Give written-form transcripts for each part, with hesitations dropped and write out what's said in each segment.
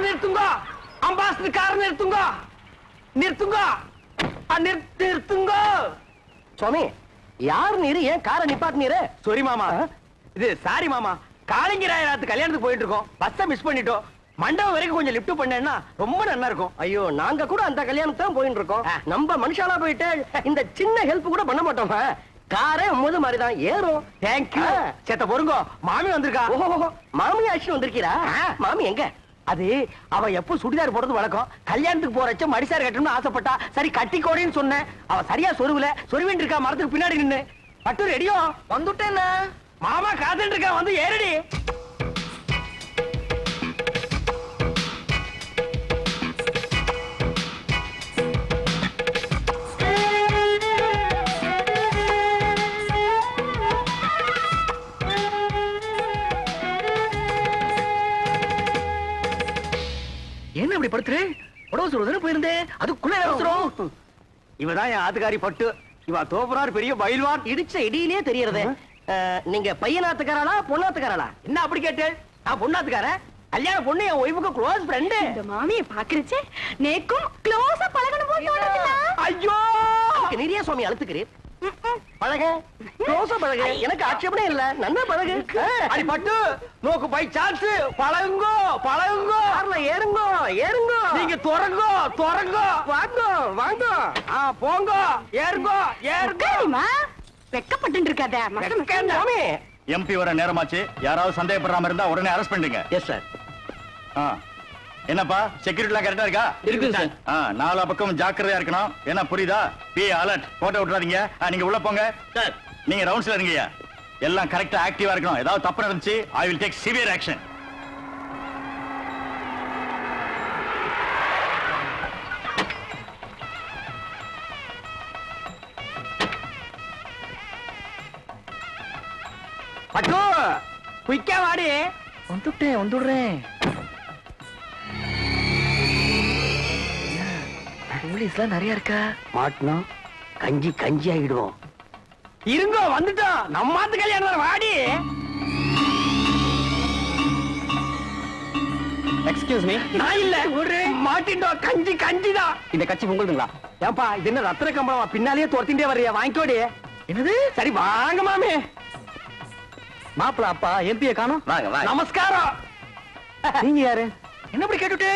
நிறுத்துங்க ambassador car நிறுத்துங்க நிறுத்துங்க நிறுத்துங்க சுவாமி யார் நீரு ஏன் காரை நிப்பாட்டு நீரு சாரி மாமா இது சாரி மாமா காளிங்கராயத்து கல்யாணத்துக்கு போயிட்டு இருக்கோம் பஸ்ஸை மிஸ் பண்ணிட்டோம் மண்டபம் வரைக்கும் கொஞ்சம் லிஃப்ட் பண்ணேன்னா ரொம்ப நல்லா இருக்கும் ஐயோ நாங்க கூட அந்த கல்யாணத்துக்கு தான் போயிட்டு இருக்கோம் நம்ம மனுஷாலா போயிட்டு இந்த சின்ன ஹெல்ப் கூட பண்ண மாட்டோம் காரே அம்மது மாதிரிதான் ஏறும் தேங்க்யூ சேத்த பொறுங்க மாமி வந்திருக்கா ஓஹோ மாமி ஆச்சு வந்திருக்கீரா மாமி எங்க அது அவ எப்போ சுடிதார் போடுறது வழக்கம் கல்யாணத்துக்கு போறச்ச மடிசார் கட்டணும்னு ஆசைப்பட்டா சரி கட்டிக்கோடின்னு சொன்னேன் அவ சரியா சொருவுல சொருவின் இருக்கா மரத்துக்கு பின்னாடி நின்னு பட்டு ரெடியோ வந்துட்டேன் மாமா காத்துட்டு இருக்கா வந்து ஏறடி என்ன இப்படி படுத்துரு உடவு சொல்றதுன்னு போயிருந்தேன் அதுக்குள்ள அவசரம் இவதான் என் ஆத்துக்காரி பட்டு இவ தோப்புறார் பெரிய பயில்வான் இடிச்ச இடியிலே தெரியறதே நீங்க பையனாத்துக்காரா பொண்ணாத்துக்காரா என்ன அப்படி கேட்டு நான் பொண்ணாத்துக்காரன் கல்யாண பொண்ணு என் ஒய்ஃபுக்கு க்ளோஸ் ஃப்ரெண்டு இந்த மாமியை பாக்குறச்சே நேக்கும் க்ளோஸா பழகணும் போல தோணுதுல ஐயோ நிறைய சுவாமி அழுத்துக்கிறீர் பழக க்ளோஸா பழக எனக்கு ஆட்சேபனே இல்ல நன்னா பழகு அடி பட்டு நோக்கு பை சான்ஸ் பழகுங்கோ பழகுங்கோ கார்ல ஏறுங்கோ ஏறுங்கோ நீங்க துறங்கோ துறங்கோ வாங்கோ வாங்கோ போங்க ஏறுங்கோ ஏறுங்கோ சரிமா வெக்கப்பட்டு இருக்காத சுவாமி எம்பி வர நேரமாச்சு யாராவது சந்தேகப்படுறாம இருந்தா உடனே அரெஸ்ட் பண்ணுங்க எஸ் சார் என்னப்பா செக்யூரிட்டிலாம் கரெக்டா இருக்கா இருக்கு சார் நாலா பக்கம் ஜாக்கிரதையா இருக்கணும் என்ன புரியுதா பி அலர்ட் போட்டோ விட்டுறாதீங்க நீங்க உள்ள போங்க சார் நீங்க ரவுண்ட்ஸ்ல இருங்கய்யா எல்லாம் கரெக்டா ஆக்டிவா இருக்கணும் ஏதாவது தப்பு நடந்துச்சு I will take severe action பட்டு குயிக்கா வாடி வந்துடுறேன் போலீஸ்லாம் நிறைய இருக்கா மாட்டணும் கஞ்சி கஞ்சி ஆகிடுவோம் இருங்கோ வந்துட்டோம் நம்மாத்து கல்யாணம் வாடி எக்ஸ்கியூஸ் மீ நான் இல்ல மாட்டிட்டோம் கஞ்சி கஞ்சிதான் இந்த கட்சி உங்களுதுங்களா ஏன்பா இது என்ன ரத்தன கம்பளமா பின்னாலேயே துரத்திட்டே வர்றியா வாங்கிக்கோடி என்னது சரி வாங்க மாமே மாப்பிள அப்பா எம்பியை காணோம் வாங்க வாங்க நமஸ்காரம் நீங்க யாரு என்ன இப்படி கேட்டுட்டு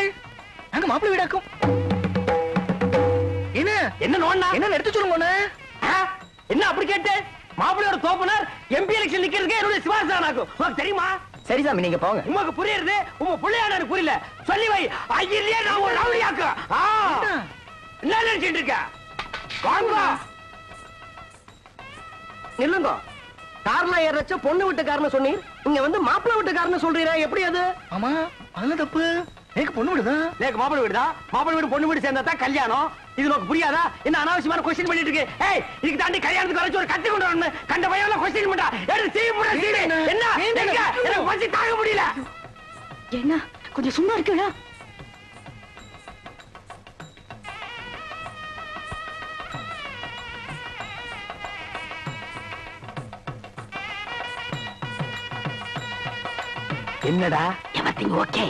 நாங்க மாப்பிள வீடாக்கும் என்ன என்ன நோண்ணா என்ன எடுத்து சொல்லுங்க என்ன அப்படி கேட்டு மாப்பிள்ளையோட தோப்பனார் எம்பி எலெக்ஷன் நிக்கிறதுக்கு என்னுடைய சிவாசானாக்கும் உனக்கு தெரியுமா சரி சாமி நீங்க போங்க உமக்கு புரியுறது உங்க பிள்ளையான எனக்கு புரியல சொல்லி வை ஐயிலே நான் ஒரு ரவுடியாக்கு என்ன நினைச்சிட்டு இருக்க வாங்க நில்லுங்க கார்ல ஏறச்ச பொண்ணு வீட்டுக்காரன்னு சொன்னீர் இங்க வந்து மாப்பிள்ளை வீட்டுக்காரன்னு சொல்றீரா எப்படி அது ஆமா அதெல்லாம் தப்பு எனக்கு பொண்ணு வீடுதான் நேக்கு மாப்பிள்ளை வீடுதா மாப்பிள்ளை வீடு பொண்ணு வீடு சேர்ந்தா தான் கல்யாணம் இது உனக்கு புரியாதா என்ன அனாவசியமான கொஸ்டின் பண்ணிட்டு இருக்கு ஏய் இதுக்கு தாண்டி கல்யாணத்துக்கு வரைச்சு ஒரு கட்டி கொண்டு வரணும் கண்ட பையன்ல கொஸ்டின் பண்ணா எடுத்து சீவி போட சீவி என்ன எனக்கு பசி தாங்க முடியல என்ன கொஞ்சம் சும்மா இருக்கா என்னடா எவரிதிங் ஓகே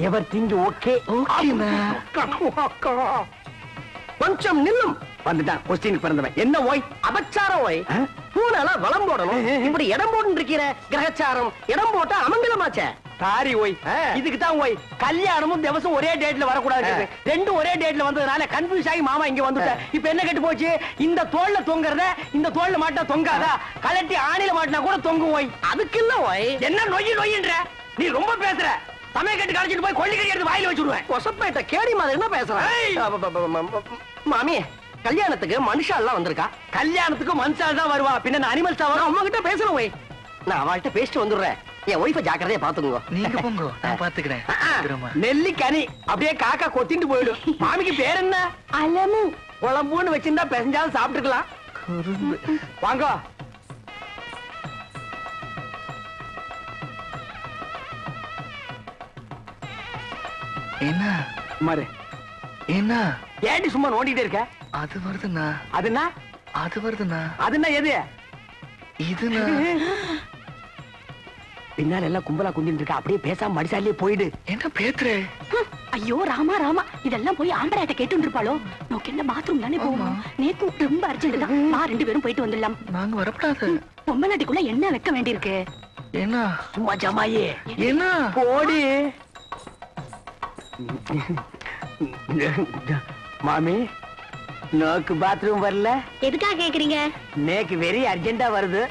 எவரிதிங் ஓகே கொஞ்சம் நில்லும் வந்துட்டான் கொஸ்டின் பிறந்தவன் என்ன ஓய் அபச்சாரம் ஓய் பூனால வளம் போடணும் இப்படி இடம் போட்டு இருக்கிற கிரகச்சாரம் இடம் போட்டா அமங்கலமாச்சே சாரி ஓய் இதுக்கு தான் ஓய் கல்யாணமும் திவசம் ஒரே டேட்ல வரக்கூடாது ரெண்டும் ஒரே டேட்ல வந்ததுனால கன்ஃபியூஸ் ஆகி மாமா இங்க வந்துட்டேன் இப்ப என்ன கெட்டு போச்சு இந்த தோல்ல தொங்குறத இந்த தோல்ல மாட்டா தொங்காதா கலட்டி ஆணில மாட்டினா கூட தொங்கும் ஓய் அதுக்கு இல்ல ஓய் என்ன நொய்யன்ற நீ ரொம்ப பேசுற சமய கட்டு கழிச்சிட்டு போய் கொள்ளிக்கறி எடுத்து வாயில வச்சுடுவேன் கொசப்பேட்ட கேடி மாதிரி என்ன பேசுறேன் மாமி கல்யாணத்துக்கு மனுஷா எல்லாம் வந்திருக்கா கல்யாணத்துக்கு மனுஷால் தான் வருவா பின்ன அனிமல்ஸ் தான் வரும் உங்க கிட்ட பேசணும் ஓய் நான் அவள்கிட்ட பேசிட்டு வந்துடுறேன் என் ஒய்ஃபை ஜாக்கிரதையா பாத்துக்கோங்க நீங்க போங்க நான் பாத்துக்கிறேன் நெல்லிக்கனி அப்படியே காக்கா கொத்திட்டு போயிடும் மாமிக்கு பேர் என்ன அலமு குழம்புன்னு வச்சிருந்தா பெசஞ்சாலும் சாப்பிட்டுக்கலாம் வாங்க என்ன மாரு என்ன ஏடி சும்மா நோண்டிட்டே இருக்க அது வருதுண்ணா அதுனா அது வருதுண்ணா அதுனா எது இதுண்ணா பின்னால எல்லாம் கும்பலா குந்திட்டு இருக்கா, அப்படியே பேசாம மடிசாலியே போயிடு. என்ன பேத்துற? ஐயோ ராமா ராமா, இதெல்லாம் போய் ஆம்பளையாட்ட கேட்டு இருப்பாளோ? நோக்கு என்ன பாத்ரூம் தானே போவோம். நேக்கு ரொம்ப அர்ஜென்ட் தான், வா 2 பேரும் போயிட்டு வந்துடலாம். நாங்க வரப்படாது. பொம்மநாட்டிக்குள்ள என்ன வைக்க வேண்டியிருக்கு? என்ன சும்மா ஜமாயே என்ன போடி. மாமி, நோக்கு பாத்ரூம் வரல? எதுக்காக கேக்குறீங்க? நேக்கு வெரி அர்ஜென்டா வருது.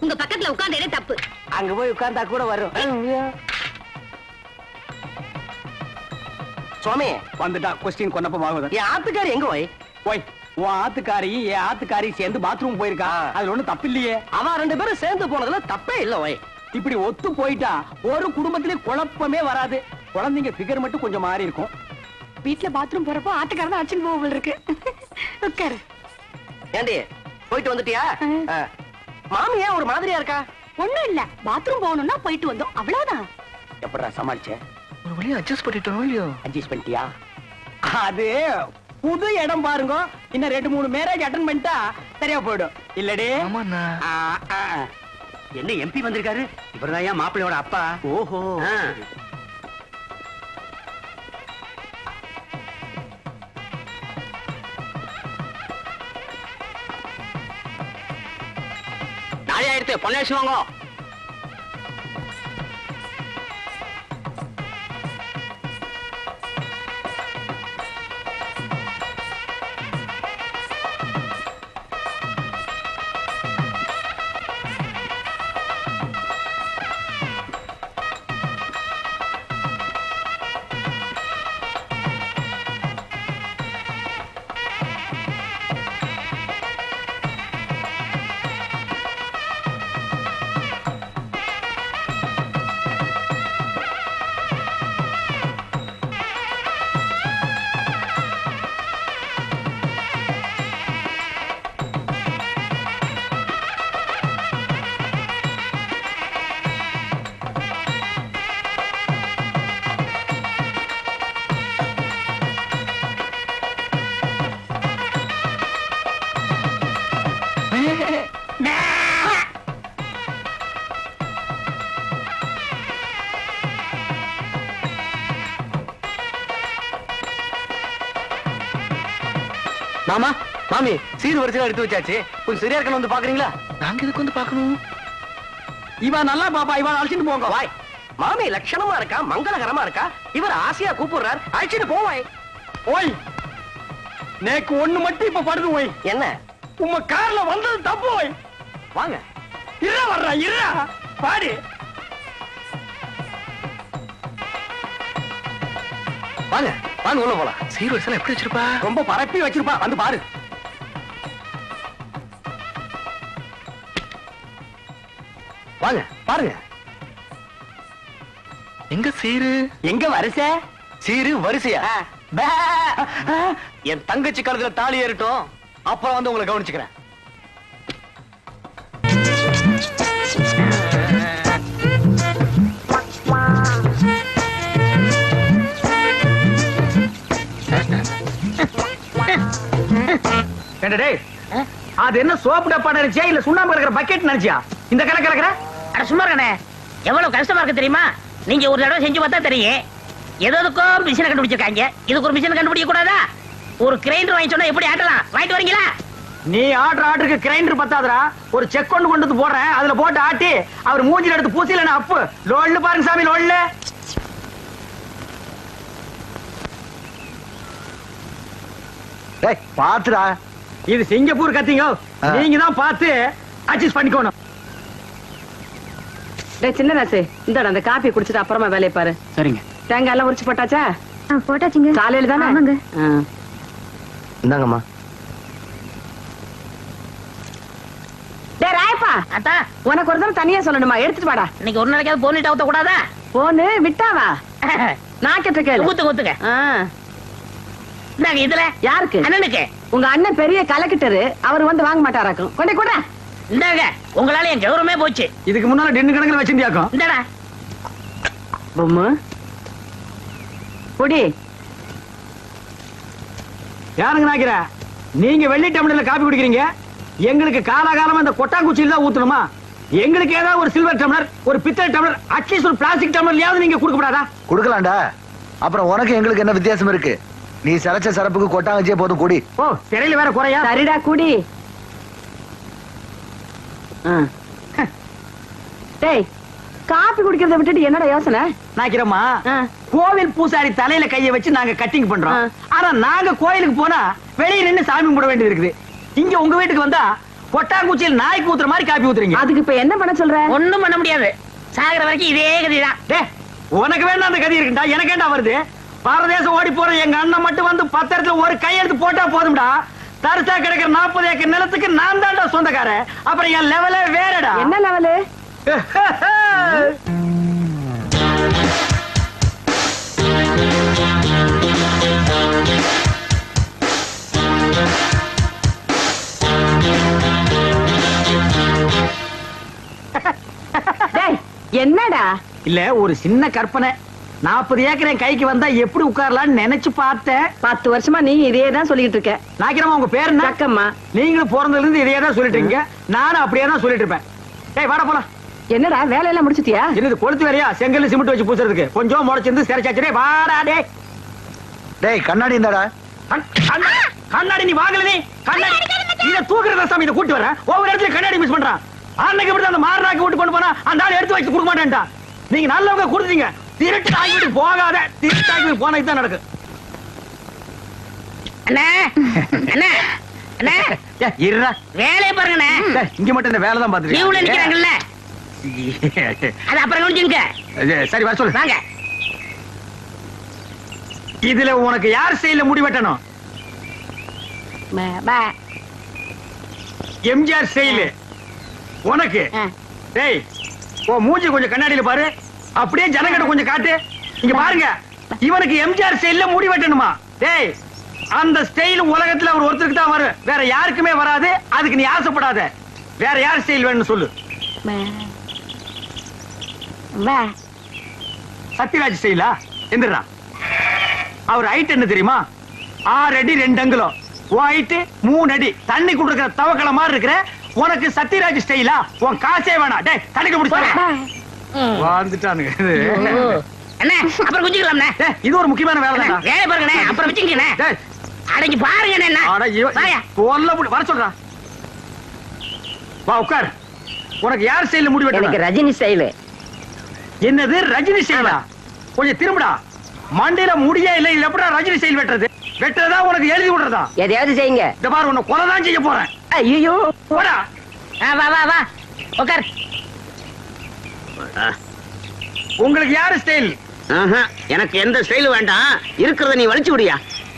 உங்க பக்கத்துல உட்கார்ந்தே தப்பு. அங்க போய் உட்கார்ந்தா கூட வரும். சுவாமி வந்துட்டா கொஸ்டின் கொன்னப்பம் ஆகுது. என் ஆத்துக்காரி எங்க போய்? போய் உன் ஆத்துக்காரி என் ஆத்துக்காரி சேர்ந்து பாத்ரூம் போயிருக்கா, அதுல ஒண்ணும் தப்பு இல்லையே. அவன் 2 பேரும் சேர்ந்து போனதுல தப்பே இல்ல ஓய். இப்படி ஒத்து போயிட்டா ஒரு குடும்பத்திலே குழப்பமே வராது. குழந்தைங்க பிகர் மட்டும் கொஞ்சம் மாறி இருக்கும். வீட்டுல பாத்ரூம் போறப்போ ஆட்டுக்காரன் அடிச்சுட்டு போக இருக்கு. உட்காரு. ஏண்டி போயிட்டு வந்துட்டியா? மாமி ஏன் ஒரு மாதிரியா இருக்கா? ஒண்ணும் இல்ல, பாத்ரூம் போகணும்னா போயிட்டு வந்தோம், அவ்வளவுதான். எப்படா சமாளிச்ச? ஒரு வழியா அட்ஜஸ்ட் பண்ணிட்டோம் இல்லையோ? அட்ஜஸ்ட் பண்ணிட்டியா? அது புது இடம் பாருங்க, இன்னும் 2-3 மேரேஜ் அட்டன் பண்ணிட்டா சரியா போயிடும். இல்லடே? ஆமாண்ணா. என்ன எம்பி வந்திருக்காரு? இவர்தான் ஏன் மாப்பிள்ளையோட அப்பா. ஓஹோ. நாளை ஆயிடுத்து, பொன்னாசி வாங்க. மாமா மாமி சீர் வரிசையில எடுத்து வச்சாச்சு, கொஞ்சம் சரியா இருக்கணும் வந்து பாக்குறீங்களா? நாங்க இதுக்கு வந்து பாக்கணும். இவன் நல்லா பாப்பா, இவன் அழைச்சிட்டு போங்க. வாய் மாமி லட்சணமா இருக்கா, மங்களகரமா இருக்கா, இவர் ஆசையா கூப்பிடுறார், அழைச்சிட்டு போவாய். ஓய், நேக்கு ஒண்ணு மட்டும் இப்ப படுது. ஓய், என்ன உங்க கார்ல வந்தது தப்பு. ஓய், வாங்க. இருடா வர்றா, இருடா பாடி. வாங்க வாங்க உள்ள போலாம். சீர் வரிசையில எப்படி வச்சிருப்பா? ரொம்ப பரப்பி வச்சிருப்பா, வந்து பாரு. வாங்க பாருங்க. எங்க சீரு? எங்க வரிசை? சீரு வரிசையா? பே. என் தங்கச்சி கழுத்துல தாலி ஏறட்டும், அப்புறம் வந்து உங்களை கவனிச்சுக்கிறேன். அது என்ன சோப்பு டப்பா நினைச்சியா, இல்ல சுண்ணாம்பு கலக்கிற பக்கெட் நினைச்சியா இந்த கலக்கிற? அட சும்மா இருக்கனே, எவ்வளவு கஷ்டமா இருக்கு தெரியுமா? நீங்க ஒரு தடவை செஞ்சு பார்த்தா தெரியும். எதுக்கும் மிஷினை கண்டுபிடிச்சிருக்காங்க, இதுக்கு ஒரு மிஷினை கண்டுபிடிக்க கூடாதா? ஒரு கிரைண்டர் வாங்கி சொன்னா எப்படி ஆட்டலாம்? வாங்கிட்டு வரீங்களா? நீ ஆர்டருக்கு கிரைண்டர் பத்தாதரா, ஒரு செக் கொண்டு வந்து போடுறேன், அதுல போட்டு ஆட்டி அவர் மூஞ்சில எடுத்து பூசில அப்பு லோல்ல பாருங்க சாமி, லோல்ல. பாத்துடா, இது சிங்கப்பூர் கத்திங்க, நீங்க தான் பார்த்து அட்ஜஸ்ட் பண்ணிக்கணும். சின்ன ராசு, இந்த அந்த காப்பி குடிச்சிட்டு அப்புறமா வேலையை பாரு. சரிங்க. தேங்காய் எல்லாம் உரிச்சு போட்டாச்சா? போட்டாச்சுங்க. காலையில தானே? இந்தாங்கம்மா. டேய் ராயப்பா, அத்தா, உனக்கு ஒரு தடவை தனியா சொல்லணுமா? எடுத்துட்டு வாடா. இன்னைக்கு ஒரு நாளைக்காவது போனிட்டு ஊத்த கூடாதா? போனு விட்டாவா? நான் கேட்ட கேளு. ஊத்துங்க. இந்தாங்க, இதுல யாருக்கு? அண்ணனுக்கு. உங்க அண்ணன் பெரிய கலக்கிட்டரு, அவர் வந்து வாங்க மாட்டாராக்கும். கொண்டே கூட. இந்தாங்க, உங்களால என் கௌரவமே போச்சு. இதுக்கு முன்னால டென்னு கணக்குல வச்சிருந்தியாக்கும். இந்தாடா. பொம்மு பொடி. யாருங்க நாக்கிற? நீங்க வெள்ளி டம்ளர்ல காப்பி குடிக்கிறீங்க, எங்களுக்கு காலாகாலமா இந்த கொட்டாங்குச்சியில தான் ஊத்தணுமா? எங்களுக்கு ஏதாவது ஒரு சில்வர் டம்ளர், ஒரு பித்தளை டம்ளர், அட்லீஸ்ட் ஒரு பிளாஸ்டிக் டம்ளர்லயாவது நீங்க கொடுக்கப்படாதா? கொடுக்கலாம்டா. அப்புறம் உனக்கு எங்களுக்கு என்ன வித்தியாசம் இருக்கு? நீ சரச்ச சரப்புக்கு கொட்டாங்கச்சியே போதும் கூடி. ஓ, சிறையில வேற குறையா? சரிடா குடி. டேய், காபி குடிக்கிறத விட்டுட்டு என்னடா யோசனை? நாக்கிறோமா, ஆ. கோவில் பூசாரி தலையில கைய வச்சு நாங்க கட்டிங் பண்றோம். ஆ. ஆனா நாங்க கோயிலுக்கு போனா வெளிய நின்னு சாமி கும்பிட வேண்டியது இருக்குது. இங்க உங்க வீட்டுக்கு வந்தா கொட்டாங்குச்சியில் நாய்க்கு ஊத்துற மாதிரி காப்பி ஊத்துறீங்க. அதுக்கு இப்ப என்ன பண்ண சொல்ற? ஒண்ணும் பண்ண முடியாது. சாகிற வரைக்கும் இதே கதிதான். டேய், உனக்கு வேணா அந்த கதி இருக்குடா, எனக்கு ஏண்டா வருது? பாரதேசம் ஓடி போற எங்க அண்ணன் மட்டும் வந்து பத்திரத்துல ஒரு கையெழுத்து போட்டா போதும்டா. தரிசா கிடக்கிற 40 ஏக்கர் நிலத்துக்கு நான் தான்டா சொந்தக்காரன். அப்புறம் என் லெவலே வேறடா. என்ன லெவலு? டேய், என்னடா? இல்ல, ஒரு சின்ன கற்பனை. 40 ஏக்கர் என் கைக்கு வந்தா எப்படி உட்காரலாம்னு நினைச்சு பார்த்தேன். 10 வருஷமா நீ இதே தான் சொல்லிட்டு இருக்க. நாக்கிறமா, உங்க பேர் என்ன? சக்கம்மா. நீங்களும் பிறந்ததுல இருந்து இதே தான் சொல்லிட்டு இருக்கீங்க. நானும் அப்படியே தான் சொல்லிட்டு இருப்பேன். டேய், வாடா போலாம். என்னடா வேலையெல்லாம் முடிச்சிட்டியா? என்னது கொளுத்து வேலையா? செங்கல் சிமெண்ட் வச்சு பூசுறதுக்கு கொஞ்சம் முளைச்சிருந்து சிறைச்சாச்சு. வாடா டேய். டேய், கண்ணாடி இந்தாடா. கண்ணாடி நீ வாங்கல. நீ கண்ணாடி இத தூக்குறத சாமி, இத கூட்டி வரேன். ஒவ்வொரு இடத்துல கண்ணாடி மிஸ் பண்றான். அன்னைக்கு இப்படி அந்த மாரனாக்கு விட்டு கொண்டு போனா அந்த ஆள் எடுத்து வச்சு கொடுக்க மாட்டேன்டா. நீங்க நல்லவங்க கொடுத்தீங்க. திருட்டு ஆகிட்டு போகாத. திருட்டு ஆகிட்டு போனா இதுதான் நடக்கும். அண்ணே, அண்ணே, அண்ணே, இருடா. வேலையை பாருங்கண்ணே. இங்க மட்டும் இந்த வேலை தான் லீவ்ல நிக்கிறாங்கல்ல, அது அப்புறம் கவனிச்சுங்க. சரி, வர சொல்லு. வாங்க. இதுல உனக்கு யார் செயல முடிவெட்டணும்? எம்ஜிஆர் செயலு உனக்கு. டேய், ஓ மூஞ்சி கொஞ்சம் கண்ணாடியில பாரு. அப்படியே ஜனங்கிட்ட கொஞ்சம் காட்டு. இங்க பாருங்க, இவனுக்கு எம்ஜிஆர் ஸ்டைல்ல முடி வெட்டணுமா? டேய், அந்த ஸ்டைல் உலகத்துல அவர் ஒருத்தருக்கு தான் வரும், வேற யாருக்குமே வராது. அதுக்கு நீ ஆசைப்படாத. வேற யார் ஸ்டைல் வேணும்னு சொல்லு. சத்யராஜ் ஸ்டைலா? எந்திரா. அவர் ஹைட் என்ன தெரியுமா? 6 அடி 2 அங்குலம். உன் ஹைட் 3 அடி. தண்ணி குடுக்கிற தவக்கல மாதிரி இருக்கிற உனக்கு சத்யராஜ் ஸ்டைலா? உன் காசே வேணாம். டேய், தண்ணிக்கு முடிச்சு வந்துட்டானுங்க. அண்ணே, அப்புறம் குஞ்சிக்கலாம்ண்ணே. இது ஒரு முக்கியமான வேலை தான். வேலை பாருங்கண்ணே, அப்புறம் வச்சுக்கண்ணே. அடங்கி பாருங்க. வர சொல்றா. வா, உட்கார். உனக்கு யார் ஸ்டைல முடி வெட்டணும்? எனக்கு ரஜினி ஸ்டைலு. என்னது ரஜினி ஸ்டைலா? கொஞ்சம் திரும்புடா. மண்டையில முடியே இல்ல, இது எப்படா ரஜினி ஸ்டைல் வெட்டுறது? வெட்டுறதா உனக்கு எழுதி விடுறதா? எதையாவது செய்யுங்க. இந்த பாரு, உன்னை கொலை தான் செய்ய போறேன். ஐயோ, போடா. வா வா வா, உட்கார். உங்களுக்கு யாரு ஸ்டைல்? எனக்கு எந்த ஸ்டைல் வேண்டாம். இருக்கிறத நீ வலிச்சு விடியா.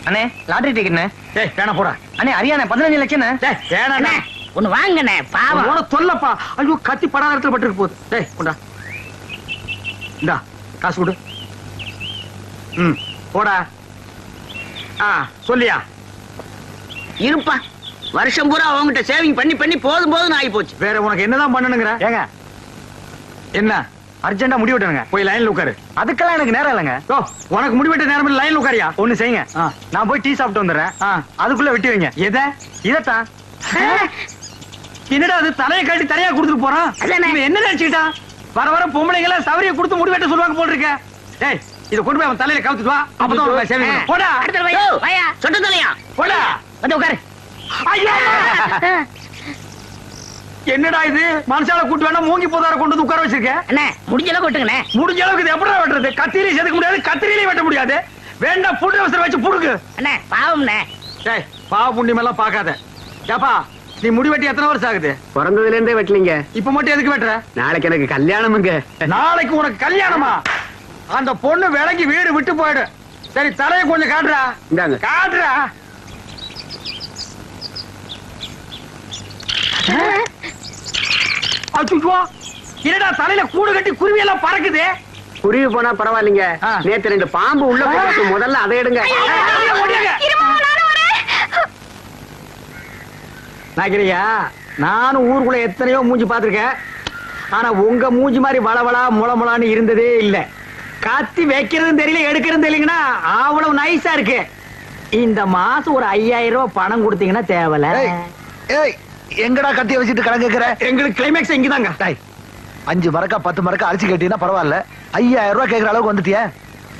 அண்ணே, லாட்டரி டிக்கெட்ண்ணே. டேய், வேணா போடா. அண்ணே, அரியாண்ணே 15 லட்சம். டேய், வேணாண்ணே. அண்ணே, ஒண்ணு வாங்கண்ணே, பாவம். அவனோட தொல்லப்பா. ஐயோ, கத்தி படாத இடத்துல பட்டுருக்கு போகுது. டேய், கொண்டா. இந்தா, காசு கொடு. போடா. சொல்லியா? இருப்பா, வருஷம் பூரா அவங்ககிட்ட சேவிங் பண்ணி பண்ணி போதும் போதும் ஆகி போச்சு. வேற உனக்கு என்னதான் பண்ணணுங்கிற? ஏங்க, என்ன அர்ஜென்டா முடி வெட்டணுங்க. போய் லைன்ல உட்காரு. அதுக்கெல்லாம் எனக்கு நேரம் இல்லைங்க. ஓ, உனக்கு முடிவெட்ட நேரம் இல்ல, லைன்ல உட்காரியா? ஒண்ணு செய்யுங்க, நான் போய் டீ சாப்பிட்டு வந்துடுறேன். அதுக்குள்ள வெட்டி வைங்க. எதை? இதத்தான். என்னடா அது, தலையை காட்டி தலையா கொடுத்துட்டு போறான். அதானே. இவன் என்ன நினைச்சுக்கிட்டா? வர வர பொம்பளைங்க எல்லாம் சவரிய கொடுத்து முடிவெட்ட சொல்லுவாங்க போல் இருக்க. டேய், இத கொண்டு போய் அவன் தலையில கவுத்துட்டு வா. அப்பதான் உனக்கு சேவிங் பண்ணும். போடா. அடுத்த வையா, வையா, சொட்டு தலையா. போடா. வந்து உட்காரு. ஐயோ, என்னடா இது? மனுஷால கூட்டு வேணா மூங்கி போதார கொண்டு வந்து உட்கார வச்சிருக்க. அண்ணே, முடிஞ்ச அளவுக்கு விட்டுங்கண்ணே. முடிஞ்ச அளவுக்கு இது எப்படா வெட்டுறது? கத்திரிலையும் செதுக்க முடியாது, கத்திரிலையும் வெட்ட முடியாது. வேண்டாம், புட்டு அவசரம் வச்சு புடுக்கு. அண்ணே, பாவம்ண்ணே. டேய், பாவ புண்ணியம் எல்லாம் பாக்காத. ஏப்பா, நீ முடி வெட்டி எத்தனை வருஷம் ஆகுது? பிறந்ததுல இருந்தே வெட்டலீங்க. இப்ப மட்டும் எதுக்கு வெட்டுற? நாளைக்கு எனக்கு கல்யாணமுங்க. நாளைக்கு உனக்கு கல்யாணமா? அந்த பொண்ணு விலகி வீடு விட்டு போயிடு. சரி, தலையை கொஞ்சம் காட்டுறா. இந்தாங்க. காட்டுறா. அச்சுச்சோ, என்னடா தலையில கூடு கட்டி குருவி எல்லாம் பறக்குது. குருவி போனா பரவாயில்லைங்க. ஆ. நேத்து 2 பாம்பு உள்ள போட்டு முதல்ல அதை எடுங்க. நாக்கிறியா? நானும் ஊருக்குள்ள எத்தனையோ மூஞ்சி பாத்திருக்கேன். ஆனா உங்க மூஞ்சி மாதிரி வளவளா முளமுளான்னு இருந்ததே இல்ல. கத்தி வைக்கிறதும் தெரியல, எடுக்கிறதும் தெரியலங்கன்னா அவ்வளவு நைஸா இருக்கு. இந்த மாசம் ஒரு 5000 ரூபாய் பணம் கொடுத்தீங்கன்னா தேவல. ஏய், எங்கடா கத்திய வச்சுட்டு கடன் கேக்குற? எங்களுக்கு கிளைமேக்ஸ் இங்கதாங்க. டேய், 5 மரக்கா 10 மரக்கா அரிசி கேட்டீங்கன்னா பரவாயில்ல, 5000 ரூபாய் கேட்கற அளவுக்கு வந்துட்டியே.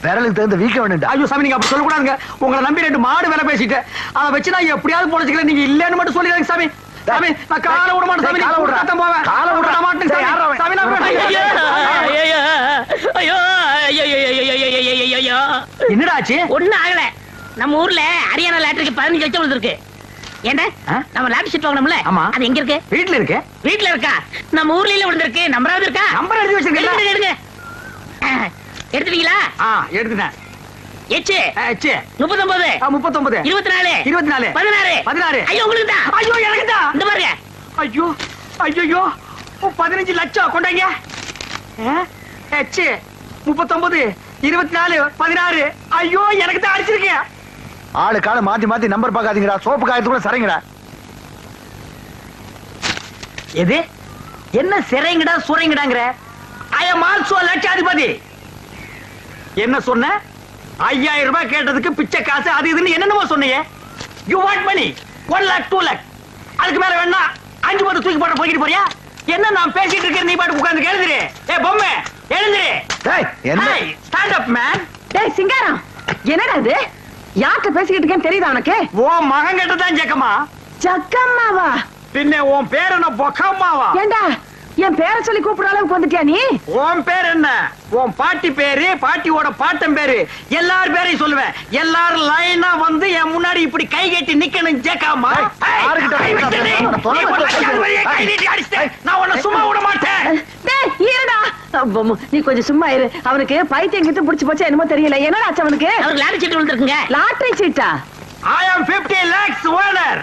விரலுக்கு தகுந்த வீக்க வேணும்டா. ஐயோ சாமி, நீங்க அப்படி சொல்லக்கூடாதுங்க. உங்களை நம்பி 2 மாடு வேலை பேசிட்டு அதை வச்சு நான் எப்படியாவது பொழைச்சிக்கிறேன். நீங்க இல்லன்னு மட்டும் சொல்லிடுங்க சாமி. சாமி, நான் காலை விட மாட்டேன் சாமி. காலை விடுறா. நான் போவேன். காலை விடுறா. விட மாட்டேன் சாமி. யாரா அவன்? சாமி, நான் போவேன். என்னடா ஆச்சு? ஒண்ணும் ஆகல. நம்ம ஊர்ல ஹரியானா லாட்டரிக்கு 15 லட்சம் விழுந்திருக்கு. ஏண்டா நம்ம லாட்டரி சீட் வாங்கணும்ல, ஆமா. அது எங்க இருக்கு? வீட்டுல இருக்கு. வீட்டுல இருக்கா? நம்ம ஊர்ல விழுந்திருக்கு. நம்பராவது இருக்கா? நம்பர் எழுதி வச்சிருக்கீங்களா? எடுங்க. எடுத்துட்டீங்களா? எடுத்துட்டேன். எச்சு ஆச்சு. 39 39 24 24 16. ஐயோ உங்களுக்கு தான். ஐயோ எனக்கு தான். இந்த பாருங்க. ஐயோ ஐயோ 15 லட்சம் கொண்டாங்க. எச்சு 39 24 16. ஐயோ எனக்கு தான் அடிச்சிருக்கேன். ஆளு கால மாத்தி மாத்தி நம்பர் பார்க்காதீங்கடா. சோப்பு காயத்துக்குள்ள சரிங்கடா. எது என்ன சிறைங்கடா சுரைங்கடாங்கற? ஐ அம் ஆல்சோ லட்சாதிபதி. என்ன சொன்ன? 5000 ரூபாய் கேட்டதுக்கு பிச்சை காசு அது இதுன்னு என்னென்னமோ சொன்னீங்க. You want money 1 lakh 2 lakh. அதுக்கு மேல வேணா 5 பத்து தூக்கி போட்டு போய்கிட்டு போறியா? என்ன நான் பேசிட்டு இருக்கேன், நீ பாட்டு உட்கார்ந்து எழுதுறே. ஏய் பொம்மை எழுதுறே. டேய் என்ன? ஏய் ஸ்டாண்ட் அப் மேன். டேய் சிங்காரம், என்னடா இது? யார்கிட்ட பேசிக்கிட்டு இருக்கேன்னு தெரியுதா உனக்கு? ஓ மகன் கிட்ட தான் ஜக்கம்மா. சக்கம்மாவா? பின்ன உன் பேர் என்ன பொக்கம்மாவா? ஏண்டா என் பேரை சொல்லி கூப்பிடுற அளவுக்கு வந்துட்டியா நீ? உன் பேர் என்ன? உன் பாட்டி பேரு, பாட்டியோட பாட்டன் பேரு, எல்லார் பேரையும் சொல்லுவேன். எல்லாரும் லைனா வந்து என் முன்னாடி இப்படி கை கட்டி நிக்கணும் ஜேக்காமா. நான் உன்னை சும்மா விட மாட்டேன். டேய் இருடா. நீ கொஞ்சம் சும்மா இரு. அவனுக்கு பைத்தியம் கிட்ட புடிச்சு போச்சா என்னமோ தெரியல. என்னடா ஆச்சு அவனுக்கு? அவருக்கு லாட்டரி சீட் விழுந்திருக்குங்க. லாட்டரி சீட்டா? I am 50 lakhs owner.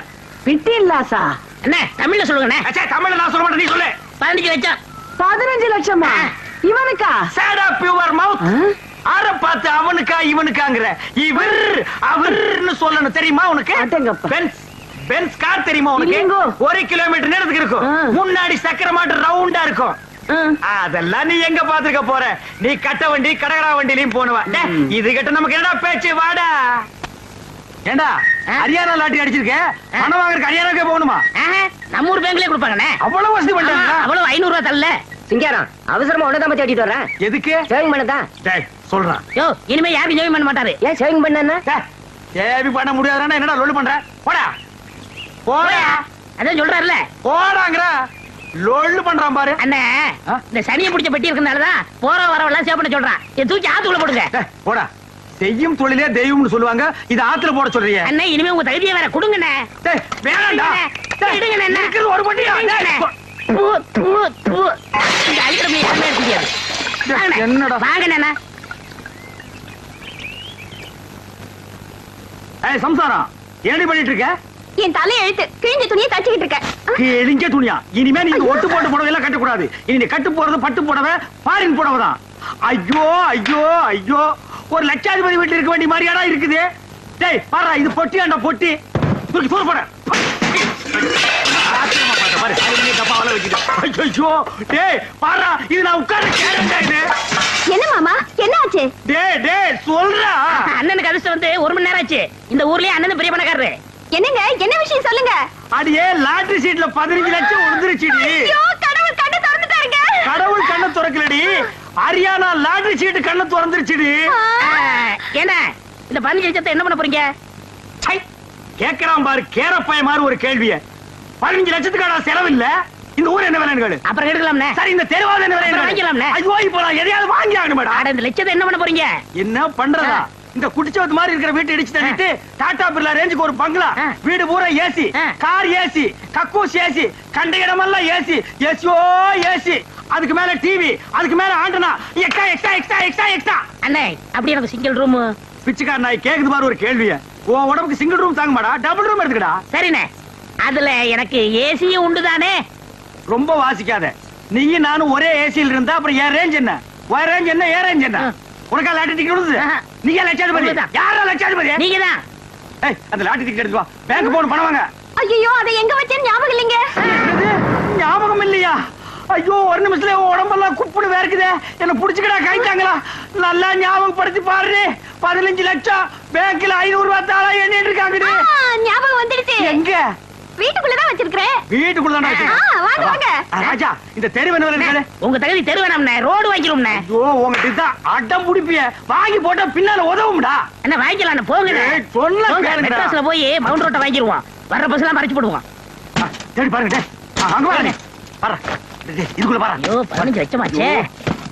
15 லாஸா? என்ன தமிழ்ல சொல்லுங்கண்ணே. அச்சா தமிழ்ல நான் சொல்ல மாட்டேன், நீ சொல்லு. 15 லட்சம். 15 லட்சமா? இவனுக்கா? Sad up your mouth. ஆற பார்த்து அவனுக்கா இவனுக்காங்கற. இவர் அவர்னு சொல்லணும் தெரியுமா உனக்கு? அடேங்கப்பா. பென்ஸ் கார் தெரியுமா உனக்கு? இல்லைங்கோ. 1 கிலோமீட்டர் நேரத்துக்கு இருக்கும். முன்னாடி சக்கர மாட்டு ரவுண்டா இருக்கும். அதெல்லாம் நீ எங்க பாத்துக்க போற? நீ கட்ட வண்டி கடகரா வண்டிலையும் போனவ. இது கிட்ட நமக்கு என்னடா பேச்சு? வாடா. ஏண்டா ஹரியானா லாட்டரி அடிச்சிருக்க, பணம் வாங்குறதுக்கு ஹரியானாக்கே போகணுமா? நம்ம ஊர் பேங்க்லயே கொடுப்பாங்கண்ணே. அவ்வளவு வசதி பண்ணிட்டாங்க. அவ்வளவு 500 ரூபாய் தரல. சிங்காரம், அவசரமா உனதான் தேடிட்டு வரேன். எதுக்கு? சேவிங் பண்ணதான். டேய் சொல்றான். யோ இனிமே யாரும் ஜெயம் பண்ண மாட்டாரு. ஏன் சேவிங் பண்ணா? ஏவி பண்ண முடியாதுன்னா என்னடா லொல்லு பண்ற? போடா போடா. அதான் சொல்றாருல. போடாங்கற லொல்லு பண்றான் பாரு. அண்ணே இந்த சனியை பிடிச்ச பெட்டி இருக்கறனாலதான் போற வரவெல்லாம் சேவ் பண்ண சொல்றான். இத தூக்கி ஆத்துக்குள்ள போடுங்க. போடா. செய்யும் தொழிலே தெய்வம்னு சொல்லுவாங்க. இது ஆத்துல போட சொல்றீங்க. அண்ணே இனிமே உங்க தகுதியை வேற கொடுங்கண்ணே. டேய் வேணாம்டா. எடுங்கண்ணே. என்ன இருக்கிறது ஒரு பட்டியா? இந்த அழிக்கிற யாருமே எடுக்க முடியாது. என்னடா? வாங்கண்ணே. ஏய் சம்சாரம், ஏடி பண்ணிட்டு இருக்க? என் தலை எழுத்து கிழிஞ்ச துணியை தச்சுக்கிட்டு இருக்கேன். கிழிஞ்ச துணியா? இனிமே நீங்க ஒட்டு போட்டு புடவை எல்லாம் கட்ட கூடாது. இனி நீ கட்டு போறது பட்டு புடவை, ஃபாரின் புடவை தான். ஐயோ ஐயோ ஐயோ, ஒரு லட்சாதிபதி வீட்டுல இருக்க வேண்டிய மாதிரியாடா இருக்குது. டேய் பாரு, இது பொட்டியாண்டா பொட்டி. தூக்கி தூர போற. பாரு அதுலயே டப்பாவல வச்சிட்டு. ஐயோ டேய் பாரு, இது நான் உட்கார்ற கேரண்டா இது. என்ன மாமா என்ன ஆச்சு? டேய் சொல்றா. அண்ணனுக்கு அதிர்ஷ்டம் வந்து 1 மணி நேரம் ஆச்சு. இந்த ஊர்லயே அண்ணன் பெரிய பணக்காரரு. என்னங்க என்ன விஷயம் சொல்லுங்க. அடியே லாட்டரி சீட்ல 15 லட்சம் விழுந்துருச்சுடி. ஐயோ கடவுள் கண்ணை திறந்துட்டாருங்க. கடவுள் கண்ணை திறக்கலடி, ஹரியானா லாட்டரி சீட் கண்ணை திறந்துருச்சுடி. ஏன்னா இந்த 15 லட்சத்தை என்ன பண்ண போறீங்க? சை, கேக்குறான் பாரு கேரப்பாய மாதிரி ஒரு கேள்விய. 15 லட்சத்துக்கான செலவு இல்ல. இந்த ஊர் என்ன விலைன்னு கேளு. அப்புறம் எடுக்கலாம்னே. சரி இந்த தெருவாவது என்ன விலை வாங்கிக்கலாம்னே. ஐயோ இப்போ நான் எதையாவது வாங்கி ஆகணும் மேடம். அட இந்த லட்சத்தை என்ன பண்ண போறீங்க? என்ன பண்றதா? இந்த குடிச்சவத்து மாதிரி இருக்கிற வீட்டை இடிச்சு தள்ளிட்டு டாடா பிர்லா ரேஞ்சுக்கு ஒரு பங்களா, வீடு பூரா ஏசி, கார் ஏசி, கக்கூஸ் ஏசி, கண்ட இடமெல்லாம் ஏசி, ஏசியோ ஏசி, அதுக்கு மேல டிவி, அதுக்கு மேல antenna, extra extra extra extra extra. அண்ணே அப்படி எனக்கு சிங்கிள் ரூம். பிச்சைக்கார நாய் கேக்குது பாரு ஒரு கேள்விய. உன் உடம்புக்கு சிங்கிள் ரூம் தாங்க மாடா, டபுள் ரூம் எடுத்துக்கடா. சரிண்ணே, அதுல எனக்கு ஏசியும் உண்டு தானே. ரொம்ப வாசிக்காத. நீயும் நானும் ஒரே ஏசியில் இருந்தா அப்புறம் என் ரேஞ்ச் என்ன, உன் ரேஞ்ச் என்ன, என் ரேஞ்ச் என்ன? உனக்கா லாட்டரி டிக்கெட் விடுது? நீங்க லட்சாதிபதி? யாரா லட்சாதிபதி? நீங்க தான். ஏய் அந்த லாட்டரி டிக்கெட் எடுத்து வா, பேங்க் போன் பணம் வாங்க. ஐயோ அதை எங்க வச்சேன்னு ஞாபகம் இல்லைங்க. ஞாபகம் இல்லையா? ஐயோ ஒரு நிமிஷத்துல உடம்பெல்லாம் குப்புடு வேர்க்குதே. என்ன புடிச்சுக்கடா கைத்தாங்களா? நல்லா ஞாபகப்படுத்தி பாரு. 15 லட்சம் பேங்க்ல 500 ரூபாய் தாளா எண்ணிட்டு இருக்காங்கடி. ஞாபகம் வந்துடுச்சு. எங்க? வீட்டுக்குள்ளதான் வச்சிருக்கேன். வீட்டுக்குள்ள வாங்க வாங்க. ராஜா இந்த தெரு என்ன இருக்காது உங்க தகுதி தெரு வேணாம்ண்ணே, ரோடு வாங்கிடும்ண்ணே. ஐயோ உங்ககிட்ட தான் அடம் புடிப்பிய வாங்கி போட்டா பின்னால உதவும்டா. என்ன வாங்கிக்கலாம் போங்க. ஏய், சொன்னா கேளுங்கடா. மெட்ராஸ்ல போய் மவுண்ட் ரோட்டை வாங்கிடுவோம். வர்ற பஸ் எல்லாம் மறைச்சு போடுவோம். தேடி பாருங்க டேய். அங்க பாருங்க பாரு டேய், இதுக்குள்ள பாரு. ஐயோ 15 லட்சமாச்சே.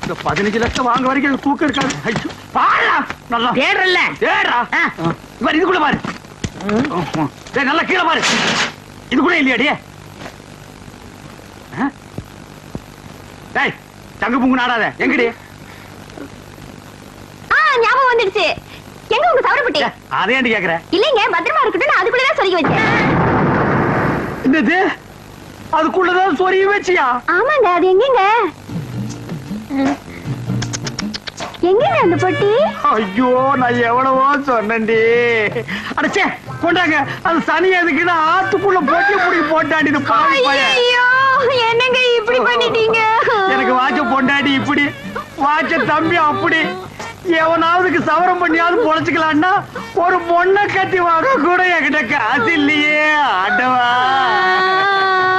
இந்த 15 லட்சம் வாங்க வரைக்கும் தூக்கம் இருக்காது. ஐயோ பாருடா நல்லா தேடுறல்ல. தேடா இவர் இதுக்குள்ள பாரு. டேய் நல்லா கீழே பாரு. இதுக்குள்ள இல்லையாடி? டேய் தங்க புங்கு நாடாத எங்கடி? ஞாபகம் வந்துடுச்சு. எங்க உங்க சவரப்பட்டி? அதே ஏன்டி கேக்குற? இல்லைங்க, பத்திரமா இருக்கட்டும், நான் அதுக்குள்ளதான் சொருகி வச்சேன். என்னது அதுக்குள்ளதான் சொருகி வச்சியா? ஆமாங்க, அது எங்கங்க? எங்கங்க அந்த பொட்டி? ஐயோ நான் எவ்வளவோ சொன்னேன்டி. அடச்சே கொண்டாங்க. அது சனி எதுக்குன்னு ஆத்துக்குள்ள போட்டி புடி போட்டாடி இது பாவி பையன். ஐயோ, என்னங்க இப்படி பண்ணிட்டீங்க? எனக்கு வாட்ச பொண்டாடி இப்படி, வாட்ச தம்பி அப்படி. எவனாவதுக்கு சவரம் பண்ணியாவது பொழைச்சுக்கலான்னா ஒரு பொண்ணை கட்டி வாங்க கூட என்கிட்ட காசு இல்லையே.